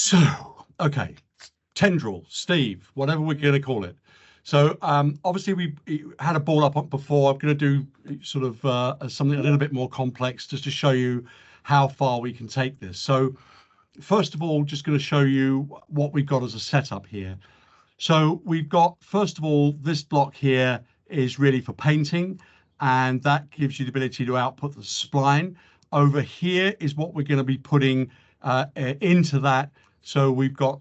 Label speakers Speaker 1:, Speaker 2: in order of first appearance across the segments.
Speaker 1: So, okay, tendril, Steve, whatever we're going to call it. So obviously we had a ball up before. I'm going to do sort of something a little bit more complex just to show you how far we can take this. So first of all, just going to show you what we've got as a setup here. So we've got, first of all, this block here is really for painting, and that gives you the ability to output the spline. Over here is what we're going to be putting into that. So we've got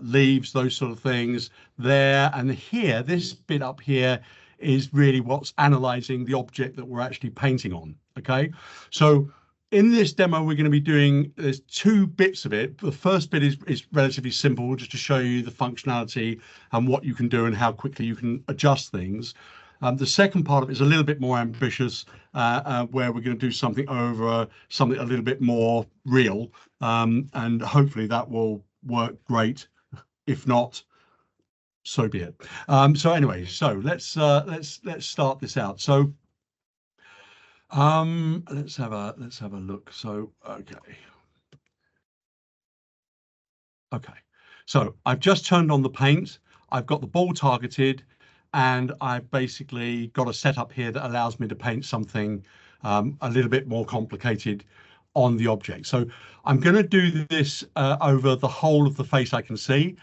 Speaker 1: leaves, those sort of things there. And here, this bit up here is really what's analyzing the object that we're actually painting on. Okay. So in this demo, we're going to be doing, there's two bits of it. The first bit is relatively simple, just to show you the functionality and what you can do and how quickly you can adjust things. The second part of it is a little bit more ambitious, where we're going to do something over something a little bit more real, and hopefully that will work great. If not, so be it. So anyway, so let's start this out. So let's have a look. So okay. So I've just turned on the paint. I've got the ball targeted, and I've basically got a setup here that allows me to paint something a little bit more complicated on the object. So I'm going to do this over the whole of the face I can see.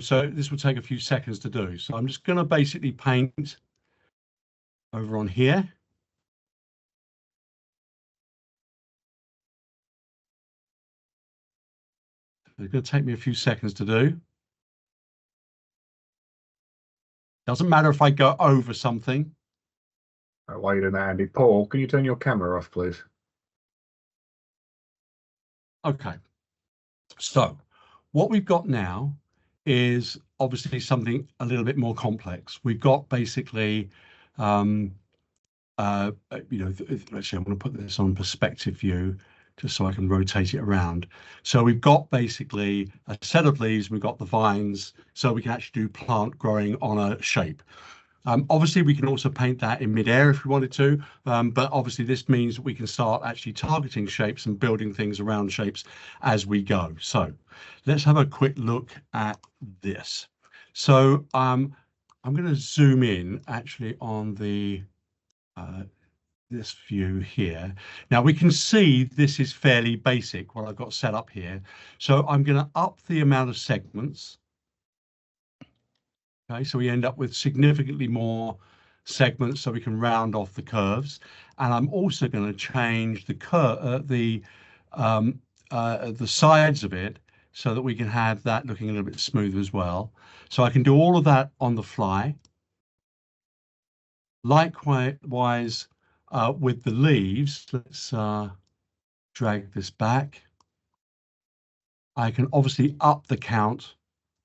Speaker 1: So this will take a few seconds to do. So I'm just going to basically paint over on here. It's going to take me a few seconds to do. Doesn't matter if I go over something.
Speaker 2: While you're doing that, Andy, Paul, can you turn your camera off, please?
Speaker 1: Okay. So what we've got now is obviously something a little bit more complex. We've got basically, you know, actually I'm going to put this on perspective view just so I can rotate it around. So we've got basically a set of leaves, we've got the vines, so we can actually do plant growing on a shape. Obviously, we can also paint that in midair if we wanted to, but obviously this means that we can start actually targeting shapes and building things around shapes as we go. So let's have a quick look at this. So I'm going to zoom in actually on the this view here. Now we can see this is fairly basic, what I've got set up here. So I'm going to up the amount of segments. Okay, so we end up with significantly more segments so we can round off the curves. And I'm also going to change the sides of it so that we can have that looking a little bit smoother as well. So I can do all of that on the fly. Likewise, with the leaves, let's drag this back. I can obviously up the count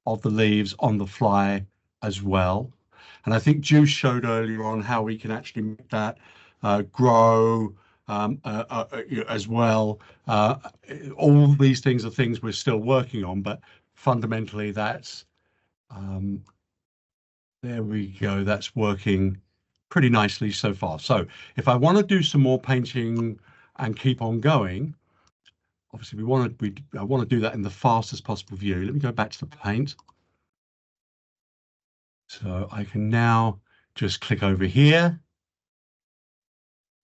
Speaker 1: of the leaves on the fly as well. And I think Juice showed earlier on how we can actually make that grow as well. All these things are things we're still working on, but fundamentally that's, there we go, that's working pretty nicely so far. So if I want to do some more painting and keep on going, obviously I want to do that in the fastest possible view. Let me go back to the paint. So I can now just click over here,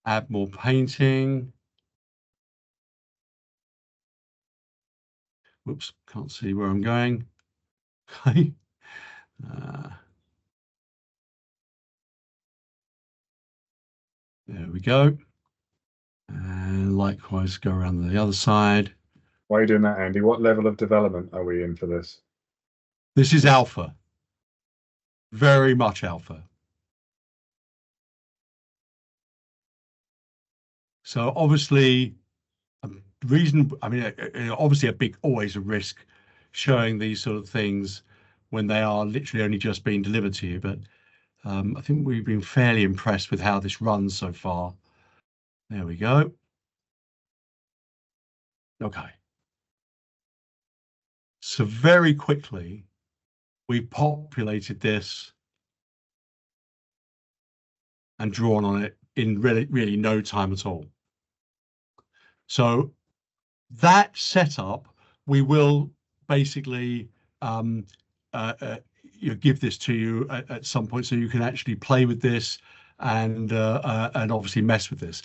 Speaker 1: add more painting. Whoops, can't see where I'm going. Okay. There we go. And likewise, go around the other side.
Speaker 2: While you're doing that, Andy, what level of development are we in for this?
Speaker 1: This is alpha. Very much alpha. So obviously, obviously always a risk showing these sort of things when they are literally only just being delivered to you. But I think we've been fairly impressed with how this runs so far. There we go. Okay. So very quickly, we've populated this and drawn on it in really no time at all. So that setup we will basically give this to you at some point so you can actually play with this and obviously mess with this.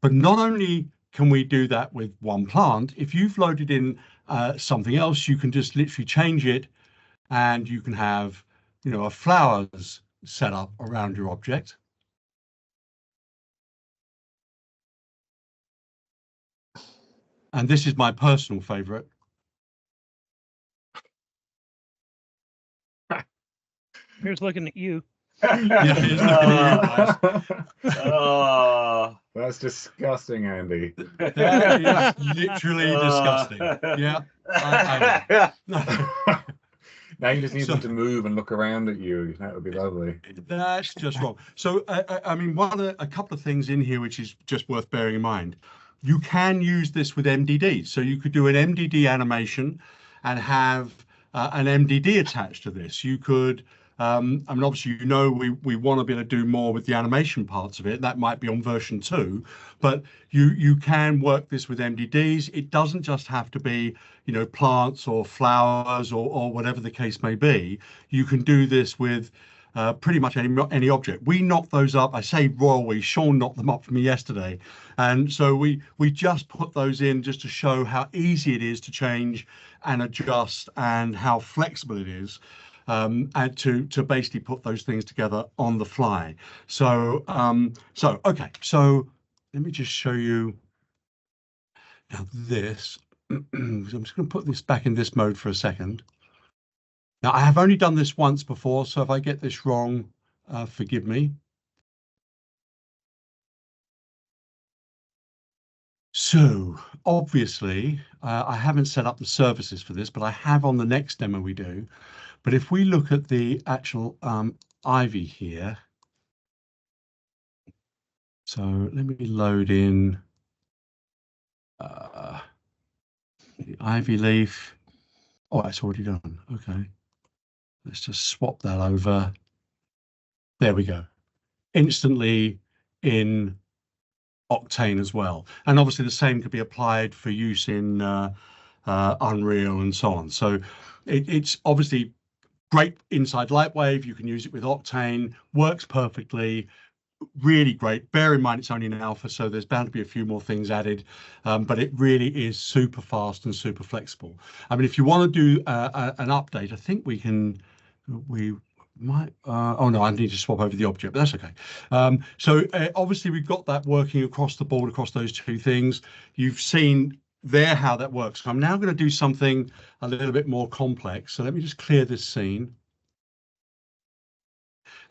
Speaker 1: But not only can we do that with one plant, if you've loaded in something else, you can just literally change it and you can have, a flowers set up around your object. And this is my personal favorite.
Speaker 3: Here's looking at you.
Speaker 1: Yeah, here's looking at you guys.
Speaker 2: Oh, that's disgusting, Andy.
Speaker 1: Yeah, literally disgusting. Yeah.
Speaker 2: Now you just need them to move and look around at you. That would be lovely.
Speaker 1: That's just wrong. So, I mean, a couple of things in here which is just worth bearing in mind. You can use this with MDD. So you could do an MDD animation and have an MDD attached to this. You could, I mean, obviously, we want to be able to do more with the animation parts of it. That might be on version 2, but you can work this with MDDs. It doesn't just have to be, plants or flowers or whatever the case may be. You can do this with pretty much any object. We knocked those up. I say royal Sean knocked them up for me yesterday. And so we just put those in just to show how easy it is to change and adjust and how flexible it is. And to basically put those things together on the fly. So okay, so let me just show you now this. I'm just going to put this back in this mode for a second. Now I have only done this once before, so if I get this wrong, forgive me. So obviously, I haven't set up the services for this, but I have on the next demo we do. But if we look at the actual Ivy here, so let me load in the Ivy leaf. Oh, that's already done. Okay. Let's just swap that over. There we go. Instantly in Octane as well. And obviously the same could be applied for use in Unreal and so on. So it's obviously great inside Lightwave. You can use it with Octane, works perfectly, really great. Bear in mind it's only an alpha, so there's bound to be a few more things added, but it really is super fast and super flexible. I mean, if you want to do an update, I think we might, oh no, I need to swap over the object, but that's okay. So obviously we've got that working across the board, across those two things. You've seen there how that works. I'm now going to do something a little bit more complex. So let me just clear this scene.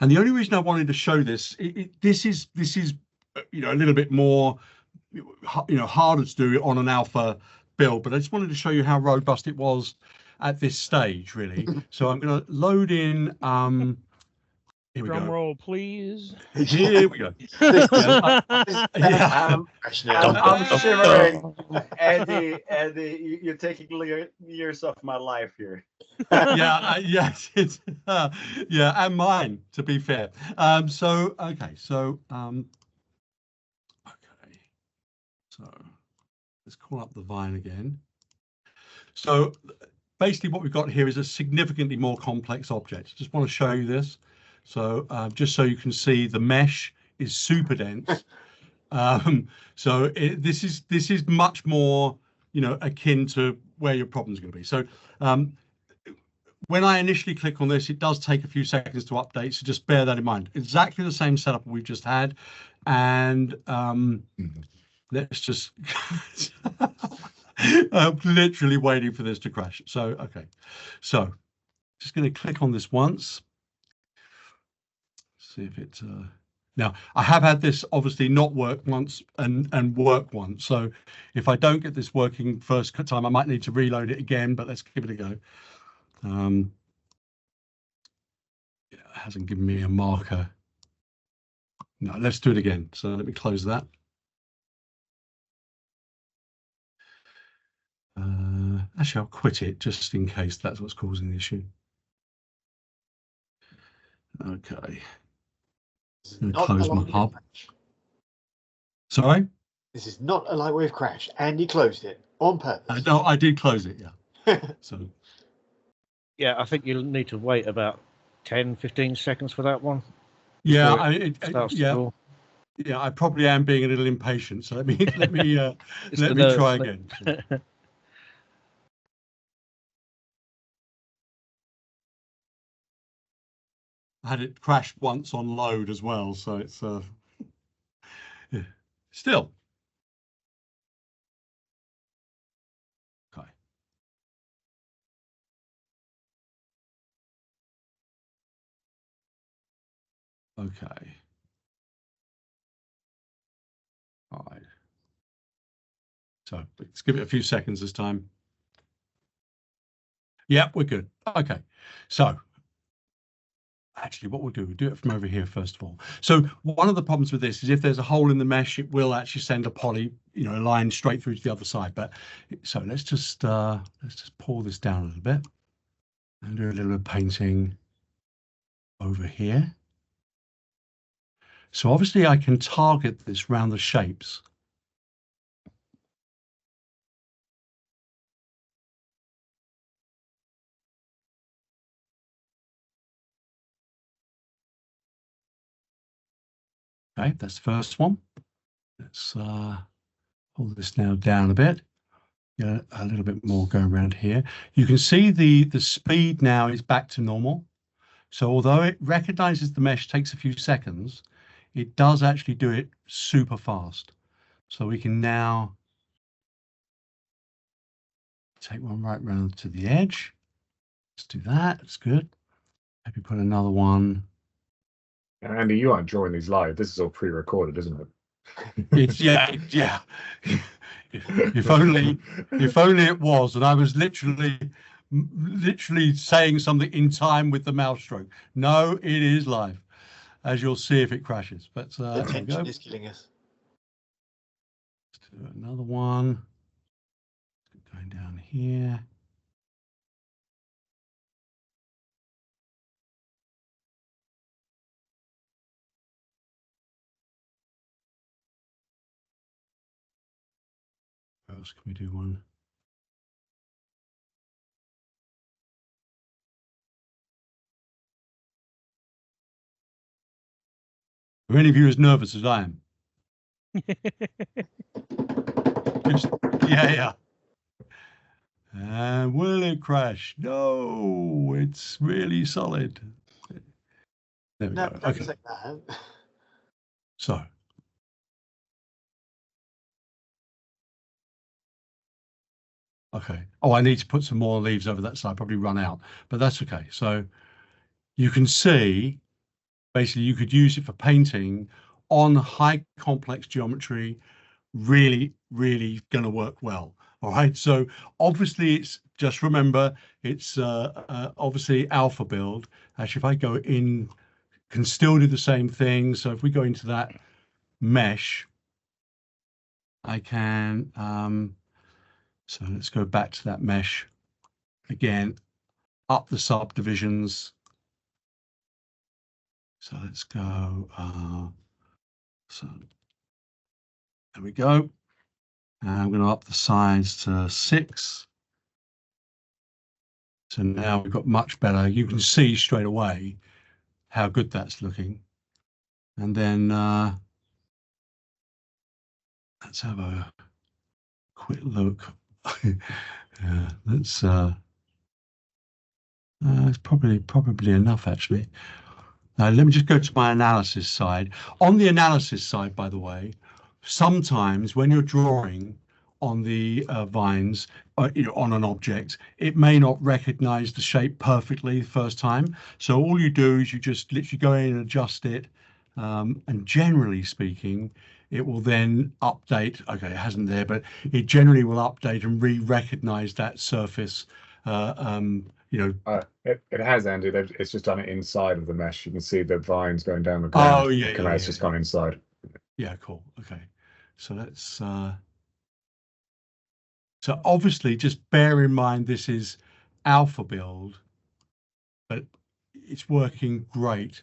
Speaker 1: And the only reason I wanted to show this, this is a little bit more harder to do on an alpha build, but I just wanted to show you how robust it was at this stage, really. So I'm going to load in. Here we go.
Speaker 3: Drum roll, please.
Speaker 1: Here we go.
Speaker 4: I'm shivering. Eddie, you're taking years off my life here.
Speaker 1: Yes, it's yeah, and mine, to be fair. So let's call up the vine again. So basically what we've got here is a significantly more complex object. Just want to show you this. So just so you can see, the mesh is super dense. So this is much more, akin to where your problem's going to be. So when I initially click on this, it does take a few seconds to update. So just bear that in mind. Exactly the same setup we've just had. And let's just I'm literally waiting for this to crash. So, okay. So just going to click on this once. See if it now I have had this obviously not work once and work once, so if I don't get this working first time I might need to reload it again, but let's give it a go. It hasn't given me a marker. No, let's do it again. So let me close that. Actually I'll quit it just in case that's what's causing the issue. Okay. Close my hub. Sorry?
Speaker 4: This is not a Lightwave crash, and you closed it on purpose.
Speaker 1: No, I did close it, yeah. So
Speaker 3: Yeah, I think you'll need to wait about 10, 15 seconds for that one.
Speaker 1: Yeah,
Speaker 3: Starts to
Speaker 1: yeah,
Speaker 3: draw.
Speaker 1: yeah. I probably am being a little impatient. So let me
Speaker 3: It's
Speaker 1: let
Speaker 3: the
Speaker 1: me try
Speaker 3: nerves,
Speaker 1: again. I had it crash once on load as well, so it's yeah. Still okay. Okay. All right. So let's give it a few seconds this time. Yeah, we're good. Okay. So actually, what we'll do it from over here first of all. So one of the problems with this is if there's a hole in the mesh, it will actually send a poly, you know, a line straight through to the other side. But so let's just pull this down a little bit and do a little bit of painting over here. So obviously I can target this round the shapes. Okay, that's the first one. Let's pull this now down a bit. Yeah, a little bit more going around here. You can see the speed now is back to normal. So although it recognizes the mesh takes a few seconds, it does actually do it super fast. So we can now take one right round to the edge. Let's do that. That's good. Maybe put another one.
Speaker 2: Andy, you aren't drawing these live. This is all pre-recorded, isn't it?
Speaker 1: It's yeah. If only it was, and I was literally saying something in time with the mouse stroke. No, it is live, as you'll see if it crashes. But
Speaker 5: The
Speaker 1: there we go.
Speaker 5: tension is killing us.
Speaker 1: Let's do another one. Going down here. Where else can we do one? Are any of you as nervous as I am? Just, yeah. And will it crash? No, it's really solid. There we
Speaker 5: No,
Speaker 1: go.
Speaker 5: don't
Speaker 1: Okay.
Speaker 5: say that.
Speaker 1: So. Okay. Oh, I need to put some more leaves over that side, probably run out, but that's okay. So you can see, basically you could use it for painting on high complex geometry, really, really going to work well. All right. So obviously it's just remember, it's obviously alpha build. Actually, if I go in, can still do the same thing. So if we go into that mesh, I can, so let's go back to that mesh again, up the subdivisions. So let's go, so there we go. And I'm going to up the size to 6. So now we've got much better. You can see straight away how good that's looking. And then let's have a quick look. Let's it's probably enough actually. Let me just go to my analysis side. On the analysis side, by the way, sometimes when you're drawing on the vines, you know, on an object, it may not recognize the shape perfectly the first time. So all you do is you just literally go in and adjust it. And generally speaking, it will then update. Okay, it hasn't there, but it generally will update and re-recognize that surface. You know,
Speaker 2: it has, Andy. It's just done it inside of the mesh. You can see the vines going down the ground.
Speaker 1: oh yeah,
Speaker 2: It's just gone inside.
Speaker 1: Yeah, cool. Okay, so let's. So obviously, just bear in mind this is alpha build, but it's working great.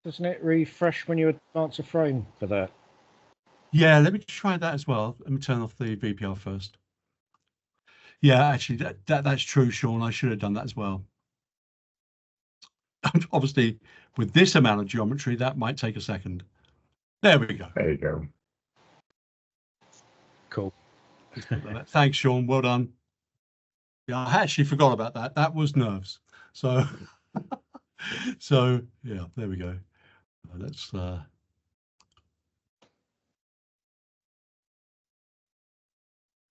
Speaker 3: Doesn't it refresh when you advance a frame for that?
Speaker 1: Yeah, let me try that as well. Let me turn off the VPR first. Yeah, actually, that's true, Sean. I should have done that as well. obviously with this amount of geometry, that might take a second. There we go.
Speaker 2: There you go.
Speaker 3: Cool.
Speaker 1: Thanks, Sean. Well done. Yeah, I actually forgot about that. That was nerves. So, so yeah, there we go. Let's. There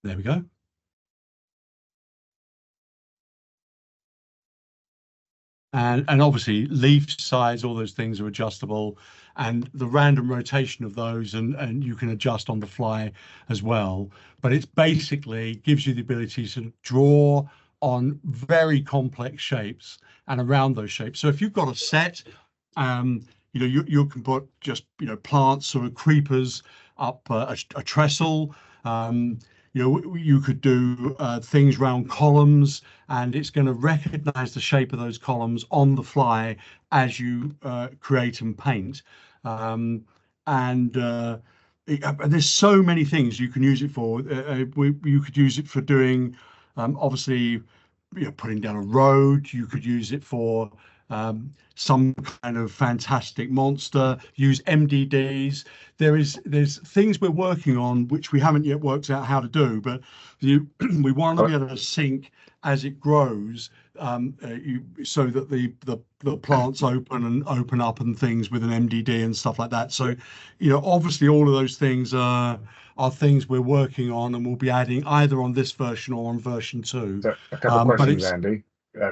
Speaker 1: we go. And obviously leaf size, all those things are adjustable, and the random rotation of those, and you can adjust on the fly as well. But it's basically gives you the ability to draw on very complex shapes and around those shapes. So if you've got a set, you know, you can put just, you know, plants or creepers up a trestle. You know, you could do things around columns, and it's going to recognize the shape of those columns on the fly as you create and paint. There's so many things you can use it for. You could use it for doing, obviously, you know, putting down a road. You could use it for some kind of fantastic monster. Use MDDs. There's things we're working on which we haven't yet worked out how to do, but we want to be able to sync as it grows, so that the plants open up and things with an MDD and stuff like that. So, you know, obviously all of those things are things we're working on, and we'll be adding either on this version or on version 2.
Speaker 2: So a couple of questions, Andy.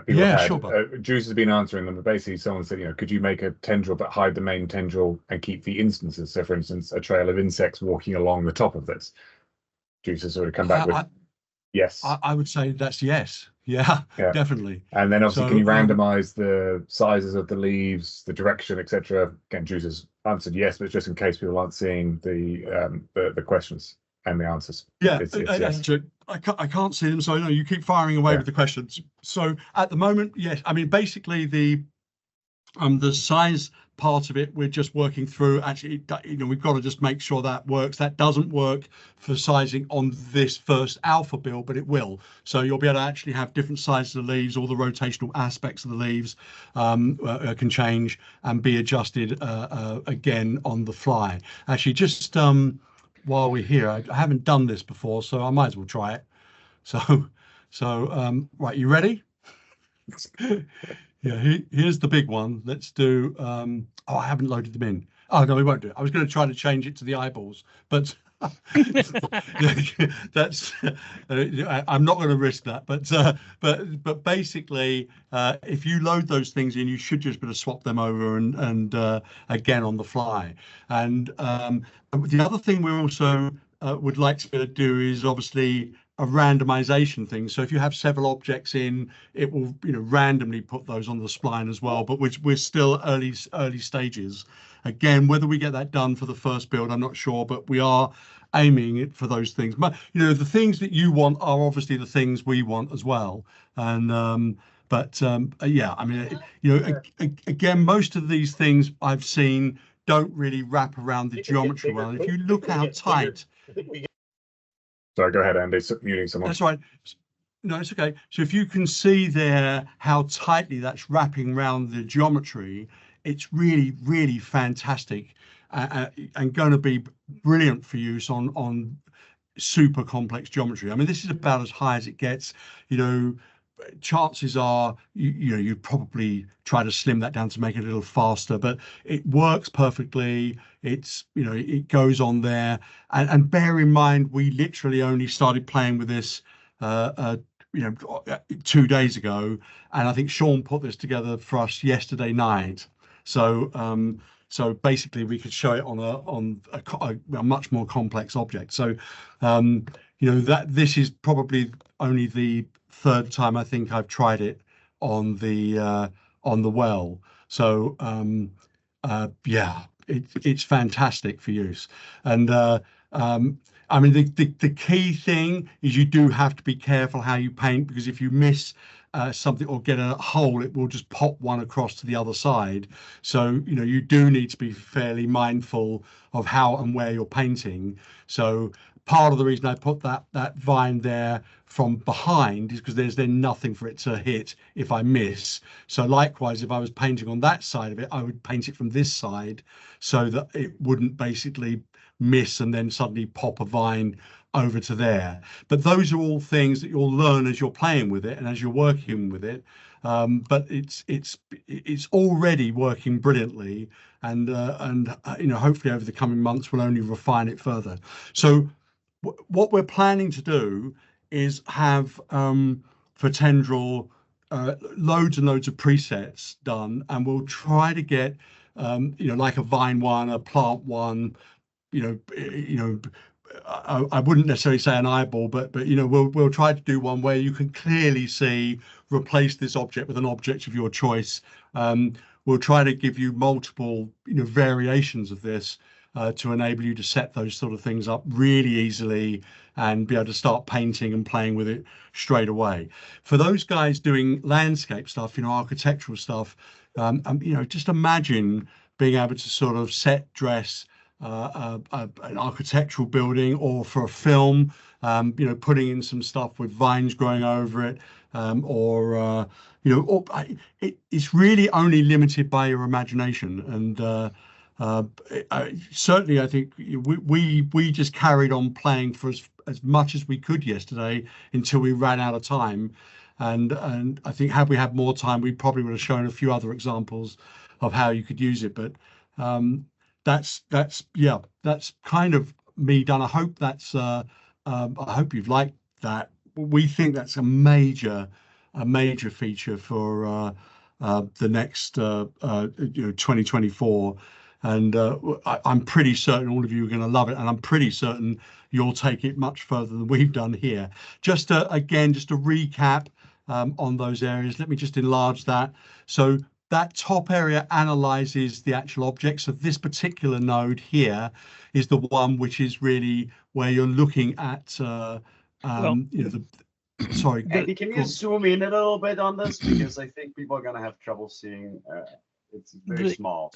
Speaker 2: People
Speaker 1: yeah,
Speaker 2: had.
Speaker 1: sure.
Speaker 2: Juice has been answering them, but basically someone said, you know, could you make a tendril but hide the main tendril and keep the instances? So, for instance, a trail of insects walking along the top of this. Juice has sort of come back with yes.
Speaker 1: I would say that's yes. Yeah, definitely.
Speaker 2: And then obviously, can you randomize the sizes of the leaves, the direction, etc.? Again, Juice has answered yes, but just in case people aren't seeing the questions and the answers.
Speaker 1: Yeah,
Speaker 2: yes.
Speaker 1: I can't see them, so no, you keep firing away with the questions. So at the moment, yes, I mean, basically the size part of it, we're just working through. Actually, you know, we've got to just make sure that works. That doesn't work for sizing on this first alpha build, but it will. So you'll be able to actually have different sizes of leaves. All the rotational aspects of the leaves can change and be adjusted again on the fly. Actually, just while we're here, I haven't done this before, so I might as well try it. So right, you ready? Yeah, here's the big one. Let's do, oh, I haven't loaded them in. Oh, no, we won't do it. I was going to try to change it to the eyeballs, but that's, I'm not going to risk that. But basically, if you load those things in, you should just be able to swap them over and again on the fly. And the other thing we also would like to be able to do is obviously a randomization thing. So if you have several objects in, it will, you know, randomly put those on the spline as well. But we're still early stages. Again, whether we get that done for the first build, I'm not sure, but we are aiming it for those things. But you know, the things that you want are obviously the things we want as well. And yeah, I mean, you know, again, most of these things I've seen don't really wrap around the geometry well. If you look how tight.
Speaker 2: Sorry, go ahead, Andy. Muting someone.
Speaker 1: That's right. No, it's okay. So if you can see there how tightly that's wrapping around the geometry, it's really, really fantastic and going to be brilliant for use on super complex geometry. I mean, this is about as high as it gets. You know, chances are, you know, you'd probably try to slim that down to make it a little faster, but it works perfectly. It's, you know, it goes on there. And bear in mind, we literally only started playing with this, you know, 2 days ago. And I think Sean put this together for us yesterday night. So, so basically we could show it on a much more complex object. So, you know, that this is probably only the third time I think I've tried it on the well. So yeah, it's fantastic for use. And I mean, the key thing is you do have to be careful how you paint, because if you miss something or get a hole, it will just pop one across to the other side. So, you know, you do need to be fairly mindful of how and where you're painting. So part of the reason I put that vine there from behind is because there's then nothing for it to hit if I miss. So likewise, if I was painting on that side of it, I would paint it from this side so that it wouldn't basically miss and then suddenly pop a vine over to there. But those are all things that you'll learn as you're playing with it and as you're working with it. But it's already working brilliantly, and you know, hopefully over the coming months we'll only refine it further. So what we're planning to do is have for Tendril loads and loads of presets done, and we'll try to get you know, like a vine one, a plant one, you know, I wouldn't necessarily say an eyeball, but you know, we'll try to do one where you can clearly see, replace this object with an object of your choice. We'll try to give you multiple, you know, variations of this to enable you to set those sort of things up really easily and be able to start painting and playing with it straight away. For those guys doing landscape stuff, you know, architectural stuff, you know, just imagine being able to sort of set dress an architectural building, or for a film, you know, putting in some stuff with vines growing over it, or you know, or, it's really only limited by your imagination. And certainly, I think we just carried on playing for as much as we could yesterday until we ran out of time. And I think had we had more time, we probably would have shown a few other examples of how you could use it. But that's yeah, that's kind of me done. I hope that's I hope you've liked that. We think that's a major feature for the next you know, 2024. And I'm pretty certain all of you are going to love it, and I'm pretty certain you'll take it much further than we've done here. Just again, just to recap on those areas, let me just enlarge that. So that top area analyzes the actual objects. So this particular node here is the one which is really where you're looking at, you know, sorry.
Speaker 4: Andy, can you zoom in a little bit on this? Because I think people are going to have trouble seeing. It's very small.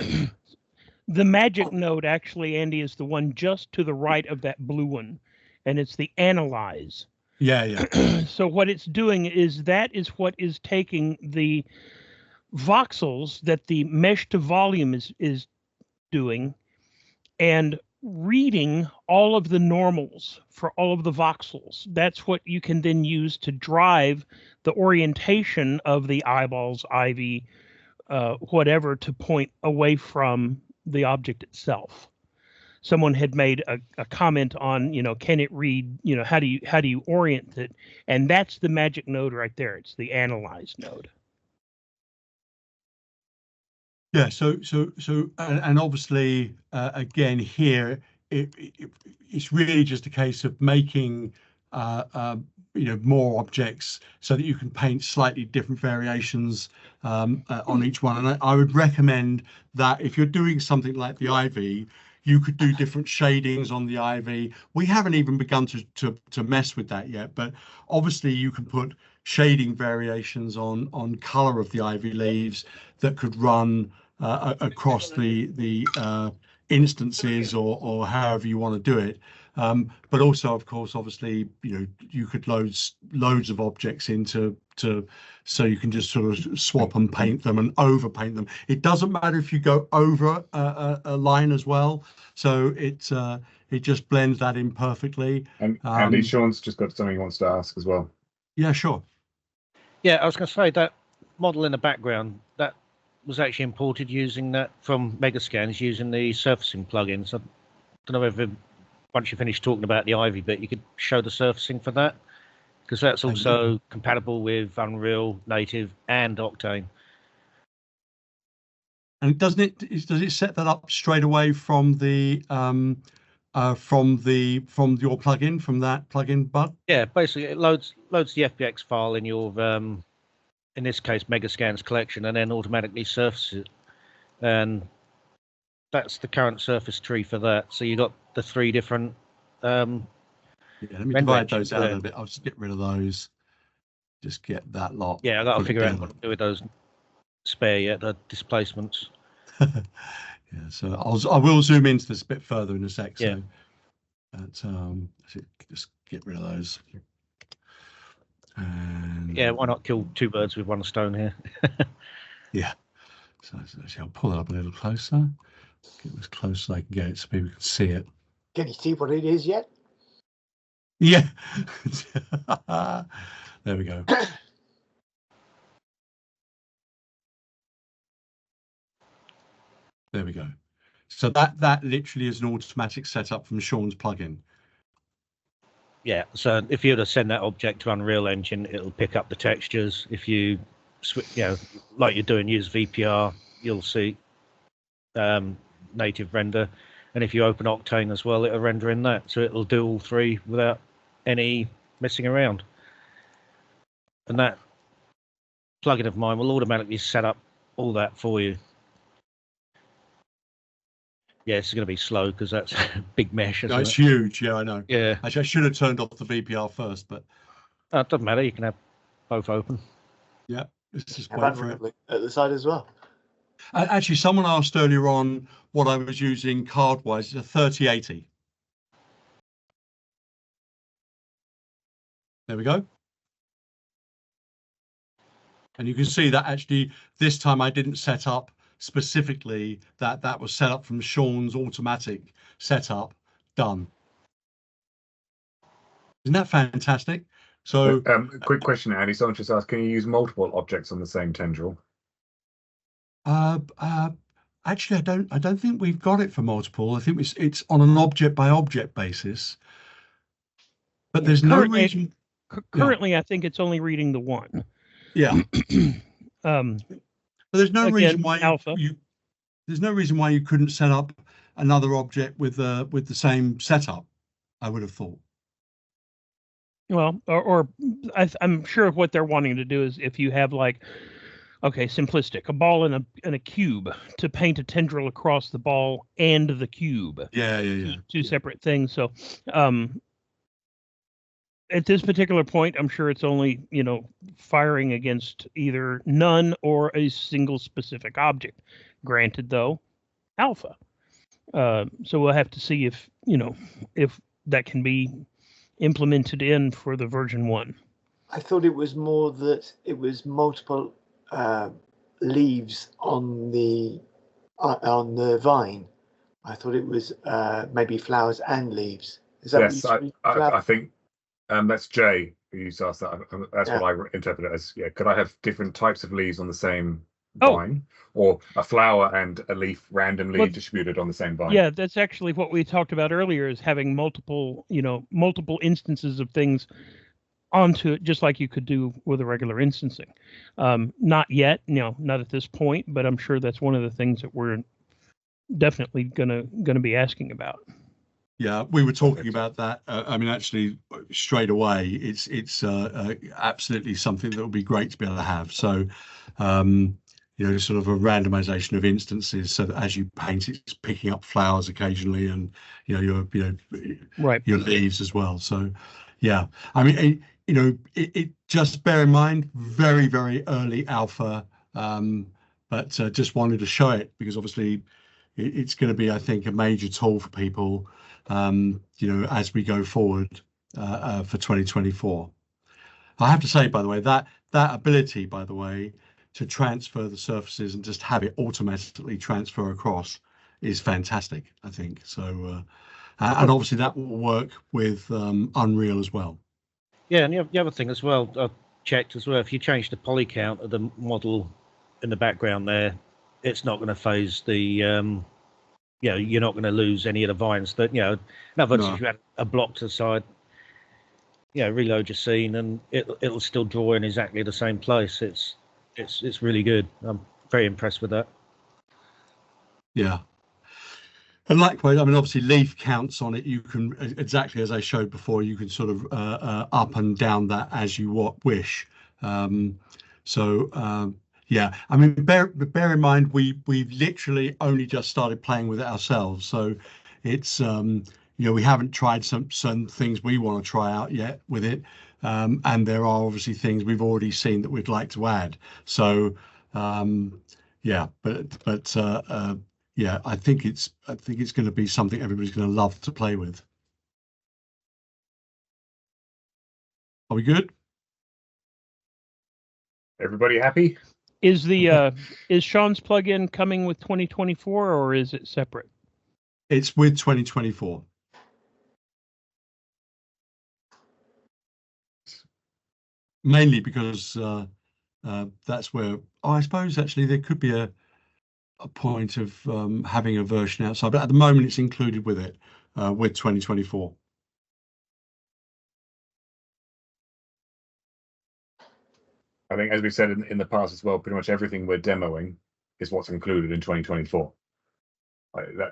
Speaker 5: The magic node, actually, Andy, is the one just to the right of that blue one, and it's the analyze.
Speaker 1: Yeah.
Speaker 5: So what it's doing is that is what is taking the voxels that the mesh to volume is doing and reading all of the normals for all of the voxels. That's what you can then use to drive the orientation of the eyeballs, ivy, whatever, to point away from the object itself. Someone had made a comment on, you know, can it read, you know, how do you orient it? And that's the magic node right there. It's the analyze node.
Speaker 1: Yeah, so and obviously again here it's really just a case of making you know, more objects so that you can paint slightly different variations on each one. And I would recommend that if you're doing something like the ivy, you could do different shadings on the ivy. We haven't even begun to mess with that yet, but obviously you can put shading variations on color of the ivy leaves that could run across the instances, or however you want to do it. But also, of course, obviously, you know, you could loads of objects into so you can just sort of swap and paint them and over paint them. It doesn't matter if you go over a line as well. So it just blends that in perfectly.
Speaker 2: And Andy, Sean's just got something he wants to ask as well.
Speaker 1: Yeah, sure. Yeah,
Speaker 3: I was going to say that model in the background, that was actually imported using that from Megascans using the surfacing plugins. I don't know whether once you finish talking about the Ivy bit, you could show the surfacing for that, because that's also compatible with Unreal, Native, and Octane.
Speaker 1: And does it set that up straight away from the your plugin, from that plugin bug?
Speaker 3: Yeah, basically it loads the FBX file in your in this case Megascans collection, and then automatically surfaces it. And that's the current surface tree for that. So you got the 3 different
Speaker 1: Yeah, let me divide those out a little bit. I'll just get rid of those. Just get that lot.
Speaker 3: Yeah, I got to figure out what to do with those spare yet, the displacements.
Speaker 1: Yeah, so I will zoom into this a bit further in a sec.
Speaker 3: Yeah.
Speaker 1: So, just get rid of those. And
Speaker 3: yeah, why not kill two birds with one stone here?
Speaker 1: Yeah. So actually, I'll pull it up a little closer. Get as close as I can get it so people can see it.
Speaker 6: Can you see what it is yet?
Speaker 1: Yeah. There we go. There we go. So that literally is an automatic setup from Sean's plugin.
Speaker 3: Yeah, so if you were to send that object to Unreal Engine, it'll pick up the textures. If you like you're doing, use VPR, you'll see native render. And if you open Octane as well, it'll render in that. So it'll do all three without any messing around. And that plugin of mine will automatically set up all that for you. Yeah, it's going to be slow because that's a big mesh.
Speaker 1: No, it's huge. Yeah, I know.
Speaker 3: Yeah.
Speaker 1: Actually, I should have turned off the VPR first, but
Speaker 3: it doesn't matter. You can have both open.
Speaker 1: Yeah, this is
Speaker 6: wait for it. At the side as well.
Speaker 1: Actually, someone asked earlier on what I was using card-wise. It's a 3080. There we go. And you can see that actually this time I didn't set up specifically that was set up from Sean's automatic setup. Done. Isn't that fantastic? So
Speaker 2: quick question, Andy. Someone just asked, can you use multiple objects on the same tendril?
Speaker 1: Actually, I don't think we've got it for multiple. I think it's on an object by object basis. But there's no reason.
Speaker 5: Currently, I think it's only reading the one.
Speaker 1: Yeah. But there's no reason why there's no reason why you couldn't set up another object with the same setup. I would have thought.
Speaker 5: Well, I'm sure what they're wanting to do is if you have like, okay, simplistic, a ball and a cube, to paint a tendril across the ball and the cube.
Speaker 1: Yeah.
Speaker 5: Two separate things. So, at this particular point, I'm sure it's only, firing against either none or a single specific object. Granted, though, alpha. So we'll have to see if that can be implemented in for the version 1.
Speaker 6: I thought it was more that it was multiple leaves on the vine. I thought it was maybe flowers and leaves. Is that
Speaker 2: yes, I think that's Jay who used to ask that. That's what I interpret it as. Yeah, could I have different types of leaves on the same vine, or a flower and a leaf randomly distributed on the same vine?
Speaker 5: Yeah, that's actually what we talked about earlier, is having multiple instances of things onto it, just like you could do with a regular instancing. Not yet, not at this point, but I'm sure that's one of the things that we're definitely gonna be asking about.
Speaker 1: Yeah, we were talking about that. I mean, actually, straight away, it's absolutely something that would be great to be able to have. So, sort of a randomization of instances, so that as you paint, it's picking up flowers occasionally, and your leaves as well. So, yeah, I mean, it just bear in mind, very, very early alpha, but just wanted to show it because obviously it's going to be, I think, a major tool for people. As we go forward for 2024. I have to say, by the way, that ability, by the way, to transfer the surfaces and just have it automatically transfer across is fantastic, I think. So, and obviously that will work with Unreal as well.
Speaker 3: Yeah, and the other thing as well, I've checked as well, if you change the poly count of the model in the background there, it's not going to phase the you're not going to lose any of the vines. That in other words, if you had a block to the side, reload your scene and it'll still draw in exactly the same place. It's really good. I'm very impressed with that.
Speaker 1: Yeah. And likewise, I mean, obviously leaf counts on it. You can, exactly as I showed before, you can sort of up and down that as you wish. Yeah, I mean, bear in mind, we've literally only just started playing with it ourselves. So it's, we haven't tried some things we want to try out yet with it, and there are obviously things we've already seen that we'd like to add. So yeah, yeah, I think it's going to be something everybody's going to love to play with. Are we good?
Speaker 2: Everybody happy?
Speaker 5: Is the is Sean's plugin coming with 2024 or is it separate?
Speaker 1: It's with 2024. Mainly because that's where I suppose actually there could be a point of having a version outside, but at the moment it's included with it with 2024.
Speaker 2: I think, as we said in the past as well, pretty much everything we're demoing is what's included in 2024.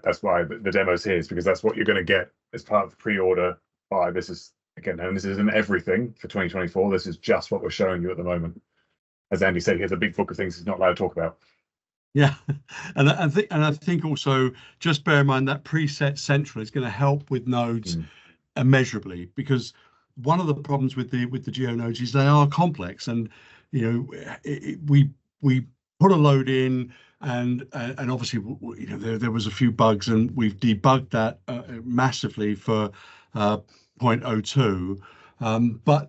Speaker 2: That's why the demo's here, is because that's what you're going to get as part of the pre-order buy. This is, again, and this isn't everything for 2024. This is just what we're showing you at the moment. As Andy said, here's a big book of things he's not allowed to talk about.
Speaker 1: Yeah, and I think also just bear in mind that preset central is going to help with nodes immeasurably, because one of the problems with the GeoNodes is they are complex, and we put a load in, and obviously there was a few bugs, and we've debugged that massively for 0.02, but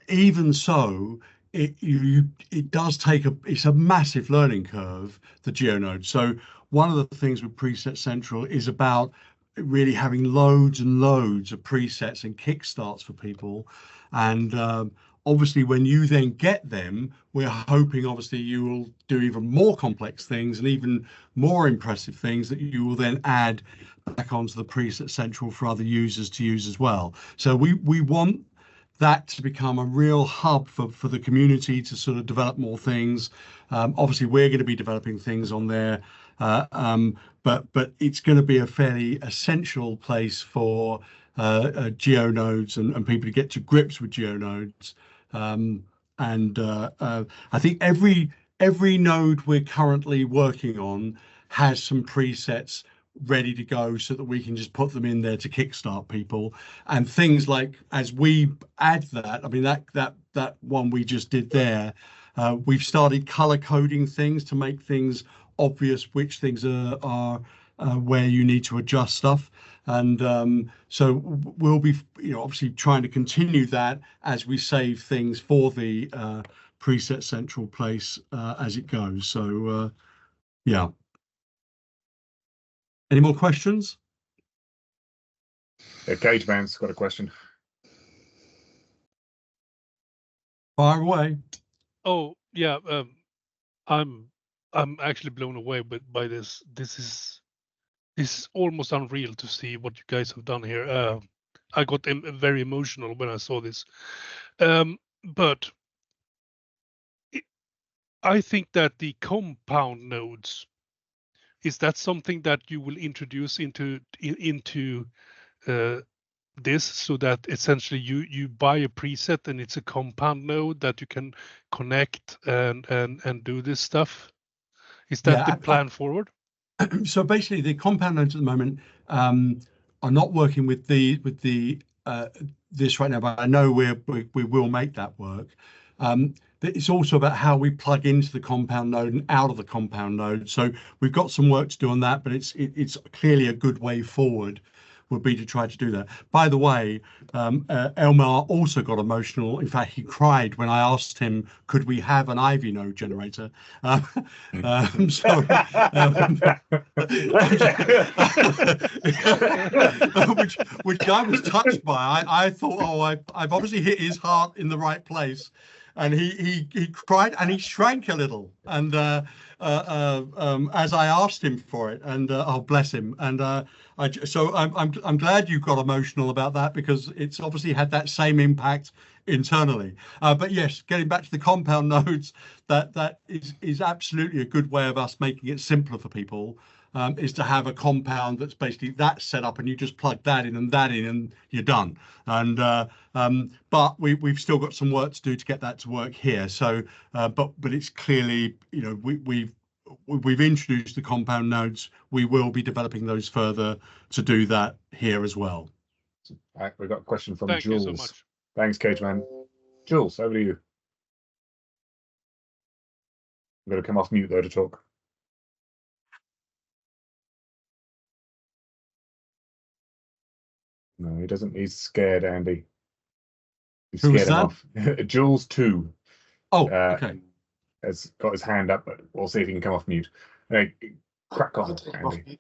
Speaker 1: even so, it does take it's a massive learning curve, the GeoNode. So one of the things with Preset Central is about really having loads and loads of presets and kickstarts for people, and obviously when you then get them, we're hoping obviously you will do even more complex things and even more impressive things that you will then add back onto the Preset Central for other users to use as well. So we want that to become a real hub for the community to sort of develop more things. Obviously we're going to be developing things on there, but it's going to be a fairly essential place for GeoNodes and people to get to grips with GeoNodes. I think every node we're currently working on has some presets ready to go so that we can just put them in there to kickstart people, and things like, as we add that, I mean that one we just did there, we've started color coding things to make things obvious which things are where you need to adjust stuff, and so we'll be obviously trying to continue that as we save things for the Preset Central place as it goes. So yeah. Any more questions?
Speaker 2: Yeah, Cage Man's got a question.
Speaker 1: Fire away.
Speaker 7: Oh yeah, I'm actually blown away by this. This is almost unreal to see what you guys have done here. I got very emotional when I saw this, but I think that the compound nodes, is that something that you will introduce into this, so that essentially you buy a preset and it's a compound node that you can connect and do this stuff? Is that the plan forward?
Speaker 1: So basically, the compound nodes at the moment are not working with this right now, but I know we will make that work. It's also about how we plug into the compound node and out of the compound node. So we've got some work to do on that, but it's clearly a good way forward would be to try to do that. By the way, Elmar also got emotional. In fact, he cried when I asked him, could we have an Ivy node generator? Which I was touched by. I thought, oh, I've obviously hit his heart in the right place. And he cried and he shrank a little, and as I asked him for it, and oh bless him, and so I'm glad you got emotional about that, because it's obviously had that same impact internally. But yes, getting back to the compound nodes, that is absolutely a good way of us making it simpler for people. Is to have a compound that's basically that set up, and you just plug that in and you're done. And but we've still got some work to do to get that to work here. So but it's clearly, we've introduced the compound nodes. We will be developing those further to do that here as well.
Speaker 2: Right, we've got a question from
Speaker 7: Thank
Speaker 2: Jules.
Speaker 7: you so much.
Speaker 2: Thanks, Cage Man. Jules, over to you. I'm going to come off mute though to talk. No, he doesn't. He's scared, Andy. You
Speaker 1: Who was
Speaker 2: scared him
Speaker 1: that?
Speaker 2: off. Jules 2
Speaker 1: Oh, okay.
Speaker 2: has got his hand up, but we'll see if he can come off mute. Hey, crack on,
Speaker 6: I'll take him off
Speaker 2: Andy.
Speaker 6: mute.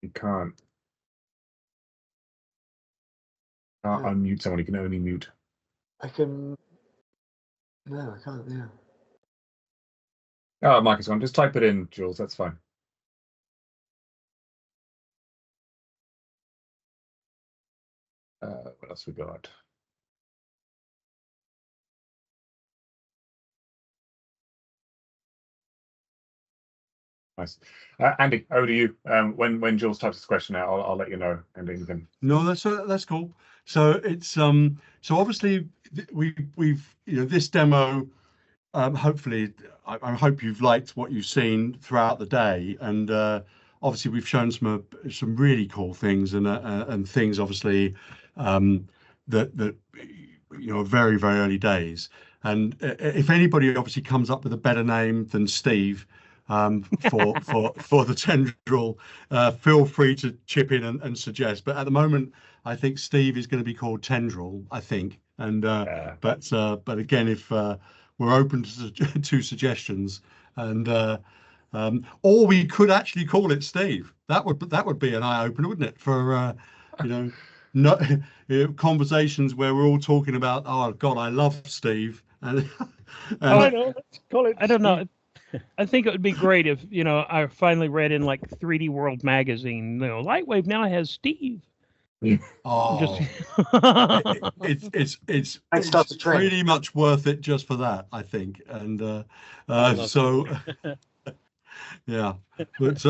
Speaker 2: You can't
Speaker 6: No.
Speaker 2: unmute someone. You can only mute.
Speaker 6: I can. No, I can't. Yeah.
Speaker 2: Oh, mic is on. Just type it in, Jules. That's fine. What else we got? Nice. Andy, over to you. When Jules types his question out, I'll let you know. Andy, you can.
Speaker 1: No, that's cool. So it's so obviously we've this demo. Hopefully, I hope you've liked what you've seen throughout the day, and obviously we've shown some really cool things and things obviously that very early days. And if anybody obviously comes up with a better name than Steve for the tendril, feel free to chip in and suggest. But at the moment, I think Steve is going to be called Tendril, I think. And but again, if we're open to suggestions, and or we could actually call it Steve. That would be an eye opener, wouldn't it? For conversations where we're all talking about, oh God, I love Steve. And
Speaker 5: I know. Let's call it. I don't know. I think it would be great if I finally read in like 3D World magazine. Lightwave now has Steve.
Speaker 1: Oh, it's pretty much worth it just for that, I think. And so yeah, but